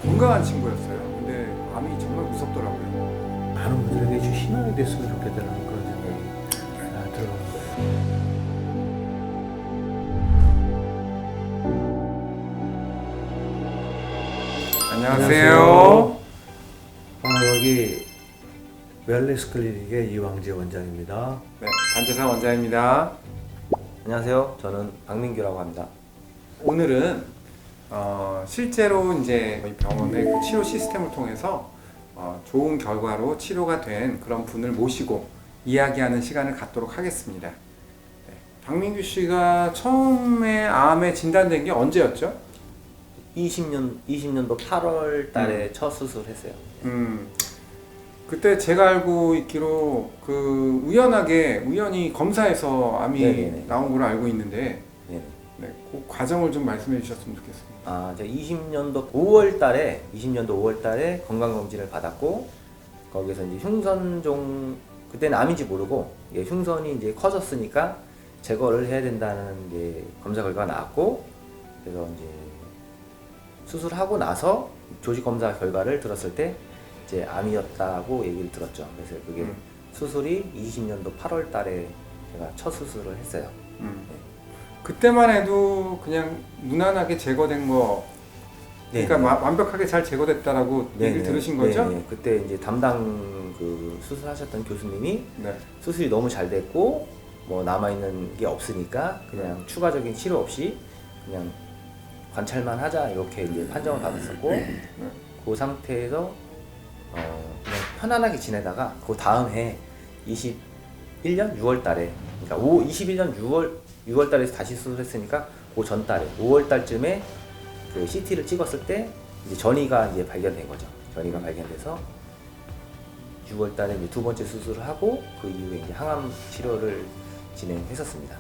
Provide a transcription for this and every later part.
건강한 친구였어요. 근데 암이 정말 무섭더라고요. 많은 분들에게 좀 희망이 됐으면 좋겠다는 그런 생각이 들어요. 안녕하세요. 여기 웰니스 클리닉의 이왕재 원장입니다. 네, 단재사 원장입니다. 안녕하세요. 저는 박민규라고 합니다. 오늘은 실제로 이제 저희 병원의 그 치료 시스템을 통해서 좋은 결과로 치료가 된 그런 분을 모시고 이야기하는 시간을 갖도록 하겠습니다. 네, 박민규 씨가 처음에 암에 진단된 게 언제였죠? 20년도 8월 달에 첫 수술했어요. 그때 제가 알고 있기로 그 우연히 검사에서 암이 네네네. 나온 걸로 알고 있는데 네네. 네, 그 과정을 좀 말씀해 주셨으면 좋겠습니다. 제가 20년도 5월 달에 건강검진을 받았고, 거기서 이제 흉선종, 그때는 암인지 모르고, 흉선이 이제 커졌으니까 제거를 해야 된다는 이제 검사 결과가 나왔고, 그래서 이제 수술하고 나서 조직검사 결과를 들었을 때, 이제 암이었다고 얘기를 들었죠. 그래서 그게 수술이 20년도 8월 달에 제가 첫 수술을 했어요. 그때만 해도 그냥 무난하게 제거된 거, 그러니까 완벽하게 잘 제거됐다라고 얘기를 들으신 거죠? 네. 그때 이제 담당 그 수술하셨던 교수님이 네. 수술이 너무 잘 됐고 뭐 남아 있는 게 없으니까 그냥 추가적인 치료 없이 그냥 관찰만 하자 이렇게 이제 판정을 받았었고, 그 상태에서 그냥 편안하게 지내다가 그 다음 해 21년 6월 달에, 그러니까 21년 6월 달에 다시 수술했으니까 그 전 달에 5월 달쯤에 그 CT를 찍었을 때 이제 전이가 이제 발견된 거죠. 전이가 발견돼서 6월 달에 이제 두 번째 수술을 하고 그 이후에 이제 항암 치료를 진행했었습니다.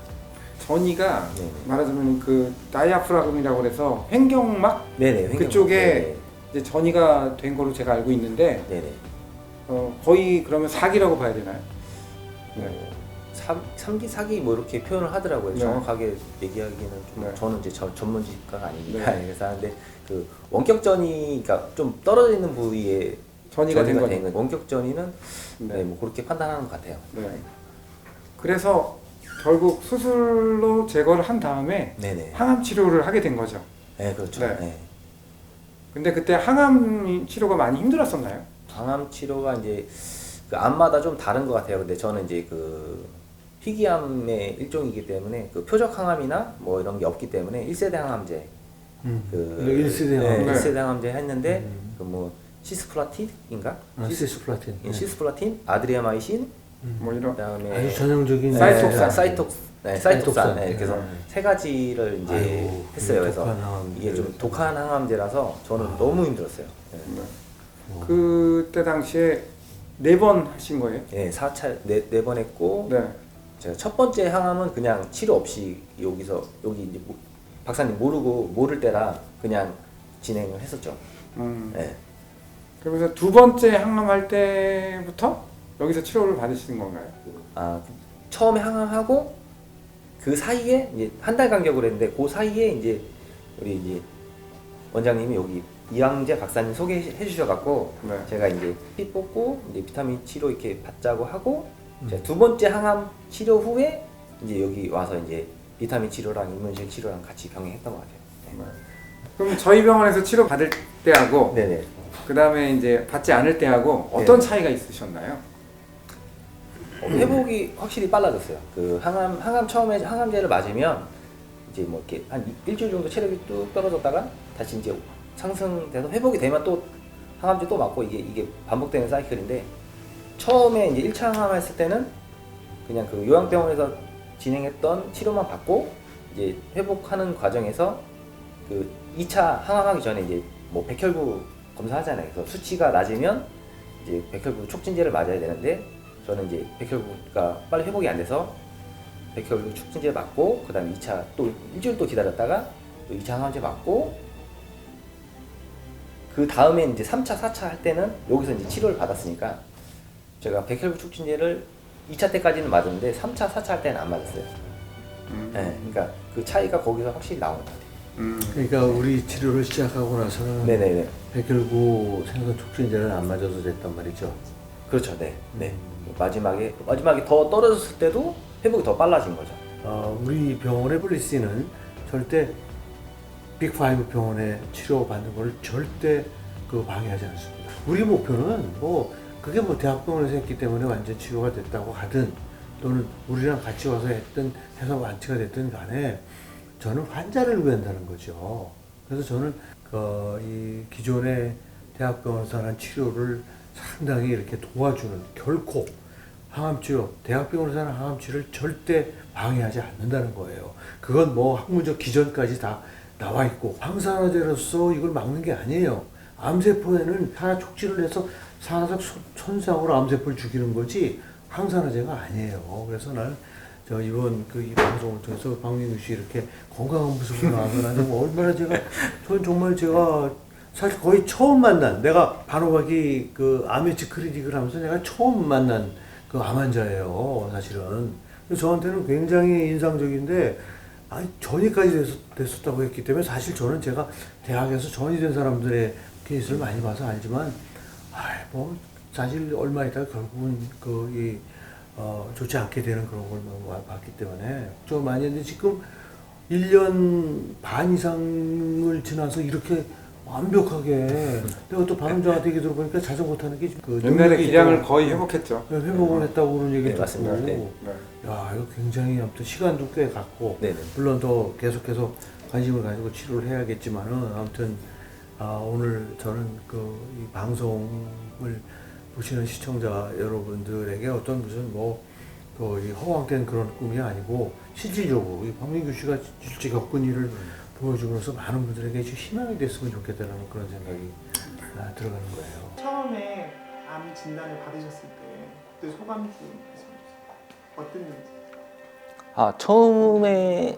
전이가 네네. 말하자면 그 다이아프라금이라고 해서 횡격막 네네. 그쪽에 이제 전이가 된 걸로 제가 알고 있는데 네네. 거의 그러면 사기라고 봐야 되나요? 네. 3기, 4기 뭐 이렇게 표현을 하더라고요. 네. 정확하게 얘기하기는 좀 네. 저는 이제 전문지가가 아니니까 네. 그래서 하는데 그 원격전이, 그러니까 좀 떨어져 있는 부위에 전이가 된 건 거죠. 원격전이는 네. 네, 뭐 그렇게 판단하는 것 같아요. 네. 그래서 결국 수술로 제거를 한 다음에 네네. 항암 치료를 하게 된 거죠. 네, 그렇죠. 네. 네. 근데 그때 항암 치료가 많이 힘들었었나요? 항암 치료가 이제 그 암마다 좀 다른 것 같아요. 근데 저는 이제 그 희귀암의 일종이기 때문에 그 표적 항암이나 뭐 이런 게 없기 때문에 1세대 항암제, 그 1세대 항암. 네. 1세대 항암제 했는데 그 뭐 시스플라틴인가? 시스플라틴. 시스플라틴, 아드리아마이신, 뭐 이런 그다음에 아주 전형적인 사이톡산. 사이톡산 이렇게 해서 세 가지를 이제 아이고, 했어요. 그래서 독한 항암제. 이게 좀 독한 항암제라서 저는 너무 힘들었어요. 네. 그때 당시에 4번 하신 거예요? 네, 4차 네 번 했고, 네. 제가 첫 번째 항암은 그냥 치료 없이 여기 이제 박사님 모를 때라 그냥 진행을 했었죠. 네. 그러면서 두 번째 항암할 때부터 여기서 치료를 받으시는 건가요? 처음에 항암하고 그 사이에 이제 한 달 간격으로 했는데 그 사이에 이제 우리 이제 원장님이 여기 이왕재 박사님 소개해 주셔갖고 네. 제가 이제 피 뽑고 이제 비타민 치료 이렇게 받자고 하고 제가 두 번째 항암 치료 후에 이제 여기 와서 이제 비타민 치료랑 이문실 치료랑 같이 병행했던 것 같아요. 네. 그럼 저희 병원에서 치료 받을 때하고 네네. 그 다음에 이제 받지 않을 때하고 어떤 네. 차이가 있으셨나요? 회복이 확실히 빨라졌어요. 그 항암 처음에 항암제를 맞으면 이제 뭐 이렇게 한 일주일 정도 체력이 뚝 떨어졌다가 다시 이제 상승돼서 회복이 되면 또 항암제 또 맞고 이게 반복되는 사이클인데, 처음에 이제 1차 항암했을 때는 그냥 그 요양병원에서 진행했던 치료만 받고 이제 회복하는 과정에서 그 2차 항암하기 전에 이제 뭐 백혈구 검사하잖아요. 그래서 수치가 낮으면 이제 백혈구 촉진제를 맞아야 되는데, 저는 이제 백혈구가 빨리 회복이 안 돼서 백혈구 촉진제 맞고 그 다음에 2차 또 일주일 또 기다렸다가 또 2차 항암제 맞고, 그 다음에 이제 3차, 4차 할 때는 여기서 이제 치료를 받았으니까 제가 백혈구 촉진제를 2차 때까지는 맞았는데 3차, 4차 할 때는 안 맞았어요. 네, 그러니까 그 차이가 거기서 확실히 나오는 것 같아요. 그러니까 우리 치료를 시작하고 나서는 네네네. 백혈구 생성 촉진제를 안 맞아도 됐단 말이죠. 그렇죠. 네. 네. 마지막에 더 떨어졌을 때도 회복이 더 빨라진 거죠. 우리 병원의 블리스는 절대 빅5 병원의 치료받는 걸 절대 방해하지 않습니다. 우리 목표는 그게 대학병원에서 했기 때문에 완전 치료가 됐다고 하든 또는 우리랑 같이 와서 해서 완치가 됐든 간에 저는 환자를 위한다는 거죠. 그래서 저는 이 기존의 대학병원에서 하는 치료를 상당히 이렇게 도와주는, 결코 항암치료, 대학병원에서 하는 항암치료를 절대 방해하지 않는다는 거예요. 그건 학문적 기전까지 다 나와 있고, 항산화제로서 이걸 막는 게 아니에요. 암세포에는 산화 촉진을 해서 산화적 손상으로 암세포를 죽이는 거지 항산화제가 아니에요. 그래서 나는 이번 이 방송을 통해서 박민규 씨 이렇게 건강한 모습으로 나와서 나는 얼마나 정말 제가 사실 거의 처음 만난, 내가 반호박이 아메치 클리닉을 하면서 내가 처음 만난 암 환자예요, 사실은. 그래서 저한테는 굉장히 인상적인데, 전이까지 됐었다고 했기 때문에 사실 저는 제가 대학에서 전이 된 사람들의 케이스를 많이 봐서 알지만, 사실 얼마 있다가 결국은 좋지 않게 되는 그런 걸 봤기 때문에 좀 많이 했는데, 지금 1년 반 이상을 지나서 이렇게 완벽하게, 내가 또 방송자한테 얘기 들어보니까 자전거 타는 게 옛날에 기량을 거의 회복했죠. 회복을 했다고 그런 얘기를 네, 맞습니다. 듣고, 네. 야, 이거 굉장히 아무튼 시간도 꽤 갔고, 네네. 물론 더 계속해서 관심을 가지고 치료를 해야겠지만은, 아무튼 오늘 저는 이 방송을 보시는 시청자 여러분들에게 어떤 무슨 이 허황된 그런 꿈이 아니고, 실질적으로 이 박민규 씨가 실제 겪은 일을 보여주면서 많은 분들에게 희망이 됐으면 좋겠다는 그런 생각이 들어가는 거예요. 처음에 암 진단을 받으셨을 때 그때 소감 좀 말씀해주세요. 어땠는지. 처음에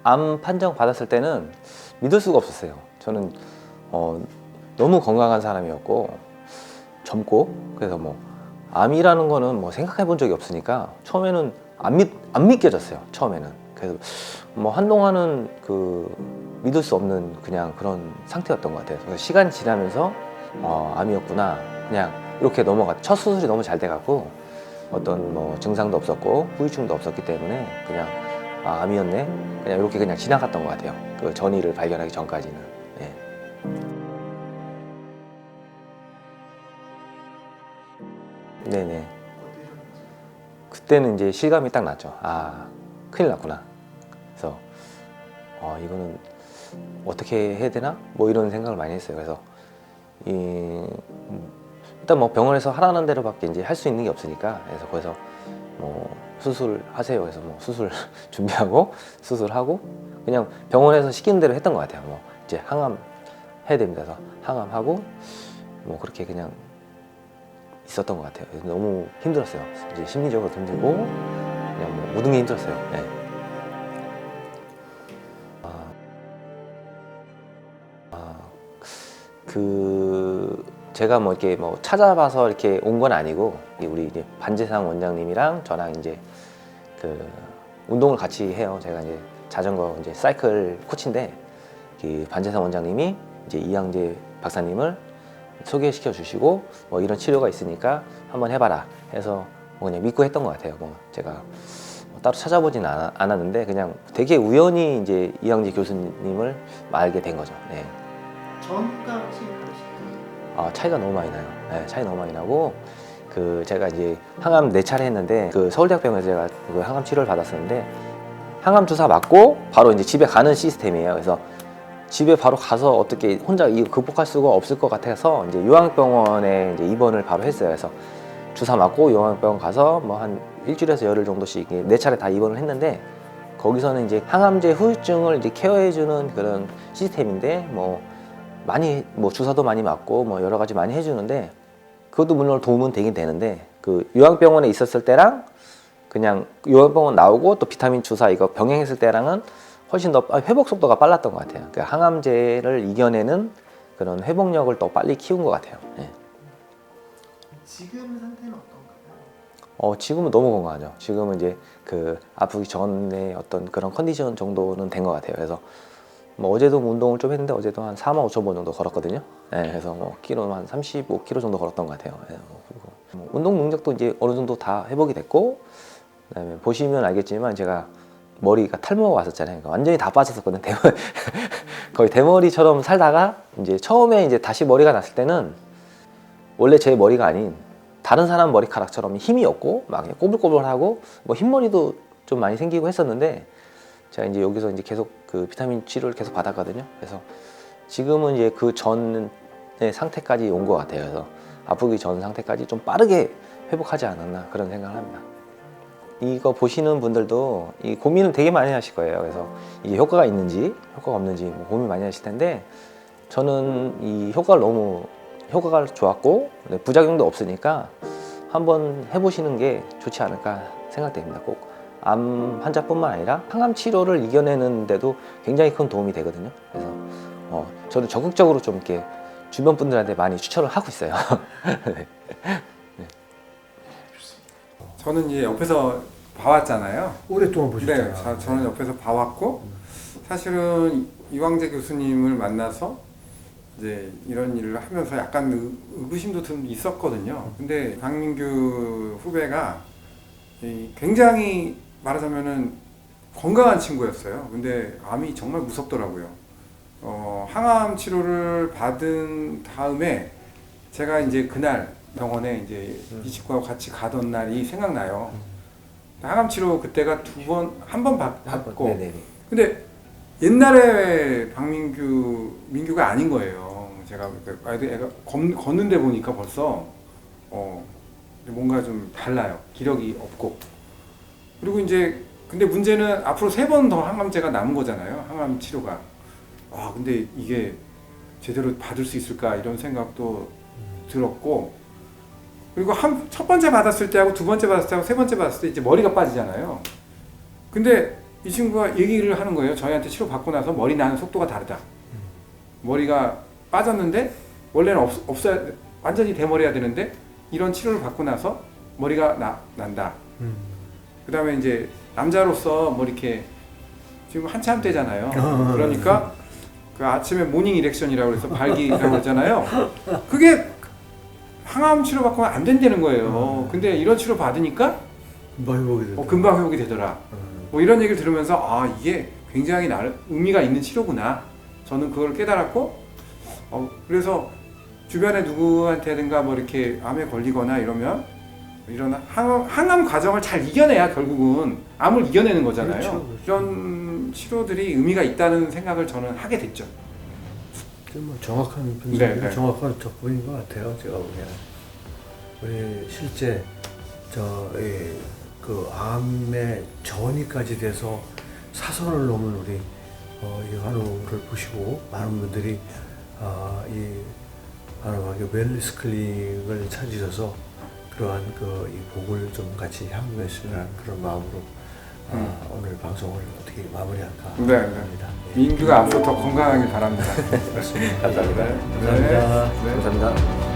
암 판정 받았을 때는 믿을 수가 없었어요. 저는 너무 건강한 사람이었고 젊고, 그래서 암이라는 거는 생각해 본 적이 없으니까 처음에는 안 믿겨졌어요. 처음에는. 그래서 한동안은 믿을 수 없는 그냥 그런 상태였던 것 같아요. 그래서 시간이 지나면서 암이었구나, 그냥 이렇게 넘어갔. 첫 수술이 너무 잘 돼갖고 어떤 증상도 없었고 후유증도 없었기 때문에 그냥 암이었네, 그냥 이렇게 그냥 지나갔던 것 같아요. 그 전이를 발견하기 전까지는. 네. 네네. 그때는 이제 실감이 딱 났죠. 큰일 났구나. 그래서 이거는 어떻게 해야 되나? 이런 생각을 많이 했어요. 그래서 일단 병원에서 하라는 대로밖에 이제 할 수 있는 게 없으니까, 그래서 거기서 수술하세요. 그래서 수술 준비하고 수술하고 그냥 병원에서 시키는 대로 했던 것 같아요. 이제 항암 해야 됩니다. 그래서 항암하고 그렇게 그냥 있었던 것 같아요. 그래서 너무 힘들었어요. 이제 심리적으로 힘들고 그냥 모든 게 힘들었어요. 네. 제가 이렇게 찾아봐서 이렇게 온 건 아니고, 우리 이제 반재상 원장님이랑 저랑 이제 운동을 같이 해요. 제가 이제 자전거 이제 사이클 코치인데, 반재상 원장님이 이제 이양재 박사님을 소개시켜 주시고 이런 치료가 있으니까 한번 해봐라 해서 그냥 믿고 했던 것 같아요. 제가 따로 찾아보진 않았는데 그냥 되게 우연히 이제 이양재 교수님을 알게 된 거죠. 네. 전과 혹시 다르실까요? 차이가 너무 많이 나요. 네, 차이 너무 많이 나고, 제가 이제 항암 4차례 했는데, 서울대학병원에서 제가 항암 치료를 받았었는데, 항암 주사 맞고 바로 이제 집에 가는 시스템이에요. 그래서 집에 바로 가서 어떻게 혼자 이거 극복할 수가 없을 것 같아서 이제 요양병원에 이제 입원을 바로 했어요. 그래서 주사 맞고 요양병원 가서 한 일주일에서 열흘 정도씩 4차례 다 입원을 했는데, 거기서는 이제 항암제 후유증을 이제 케어해주는 그런 시스템인데, 많이 주사도 많이 맞고 여러 가지 많이 해주는데, 그것도 물론 도움은 되긴 되는데, 요양병원에 있었을 때랑 그냥 요양병원 나오고 또 비타민 주사 이거 병행했을 때랑은 훨씬 더 회복 속도가 빨랐던 것 같아요. 그러니까 항암제를 이겨내는 그런 회복력을 더 빨리 키운 것 같아요. 네. 지금 상태는 어떤가요? 지금은 너무 건강하죠. 지금은 이제 아프기 전에 어떤 그런 컨디션 정도는 된 것 같아요. 그래서 뭐 어제도 운동을 좀 했는데 어제도 한 45,000보 정도 걸었거든요. 네, 그래서 뭐 키로는 한 35km 정도 걸었던 것 같아요. 네, 그리고 뭐 운동 능력도 이제 어느 정도 다 회복이 됐고, 그다음에 보시면 알겠지만 제가 머리가 탈모가 왔었잖아요. 그러니까 완전히 다 빠졌었거든요. 거의 대머리처럼 살다가 이제 처음에 이제 다시 머리가 났을 때는 원래 제 머리가 아닌 다른 사람 머리카락처럼 힘이 없고 막 그냥 꼬불꼬불하고 뭐 흰머리도 좀 많이 생기고 했었는데, 제가 이제 여기서 이제 계속 그 비타민 치료를 계속 받았거든요. 그래서 지금은 이제 그 전의 상태까지 온 것 같아요. 그래서 아프기 전 상태까지 좀 빠르게 회복하지 않았나 그런 생각을 합니다. 이거 보시는 분들도 이 고민을 되게 많이 하실 거예요. 그래서 이게 효과가 있는지 효과가 없는지 뭐 고민 많이 하실 텐데, 저는 이 효과가 좋았고 부작용도 없으니까 한번 해보시는 게 좋지 않을까 생각됩니다. 꼭 암 환자뿐만 아니라 항암 치료를 이겨내는데도 굉장히 큰 도움이 되거든요. 그래서 저도 적극적으로 좀 이렇게 주변 분들한테 많이 추천을 하고 있어요. 네. 저는 이제 옆에서 봐왔잖아요. 오랫동안 네, 보셨잖아요. 저는 옆에서 봐왔고, 사실은 이광재 교수님을 만나서 이제 이런 일을 하면서 약간 의구심도 좀 있었거든요. 근데 박민규 후배가 굉장히 말하자면은 건강한 친구였어요. 근데 암이 정말 무섭더라고요. 항암 치료를 받은 다음에 제가 이제 그날 병원에 이제 이 친구하고 같이 가던 날이 생각나요. 항암 치료 그때가 한 번 받고. 네네네. 근데 옛날에 민규가 아닌 거예요. 제가 애가 걷는데 보니까 벌써 뭔가 좀 달라요. 기력이 없고. 그리고 이제 근데 문제는 앞으로 3번 더 항암제가 남은 거잖아요. 항암 치료가. 근데 이게 제대로 받을 수 있을까 이런 생각도 들었고, 그리고 첫 번째 받았을 때하고 두 번째 받았을 때하고 세 번째 받았을 때 이제 머리가 빠지잖아요. 근데 이 친구가 얘기를 하는 거예요. 저희한테 치료 받고 나서 머리 나는 속도가 다르다. 머리가 빠졌는데 원래는 없어야, 완전히 대머리야 되는데 이런 치료를 받고 나서 머리가 난다. 그 다음에 이제 남자로서 뭐 이렇게 지금 한참 때잖아요. 그러니까 그 아침에 모닝 이렉션이라고 해서 발기라고 하잖아요. 그게 항암 치료 받고는 안 된다는 거예요. 근데 이런 치료 받으니까 금방 회복이 되더라. 뭐 이런 얘기를 들으면서 이게 굉장히 의미가 있는 치료구나. 저는 그걸 깨달았고, 그래서 주변에 누구한테든가 뭐 이렇게 암에 걸리거나 이러면 이런 항암 과정을 잘 이겨내야 결국은 암을 이겨내는 거잖아요. 그렇죠. 이런 치료들이 의미가 있다는 생각을 저는 하게 됐죠. 뭐 정확한 분석, 네. 정확한 접근인 것 같아요. 제가 보기에는 우리 실제 그 암의 전이까지 돼서 사선을 넘은 우리 이 한우를 보시고 많은 분들이 이 한우의 웰니스 클릭을 찾으셔서 그러한 이 복을 좀 같이 향유했으면 하는 그런 마음으로 오늘 방송을 어떻게 마무리할까 합니다. 민규가 앞으로 더 건강하길 바랍니다. 그렇습니다. 감사합니다. 네. 감사합니다. 감사합니다.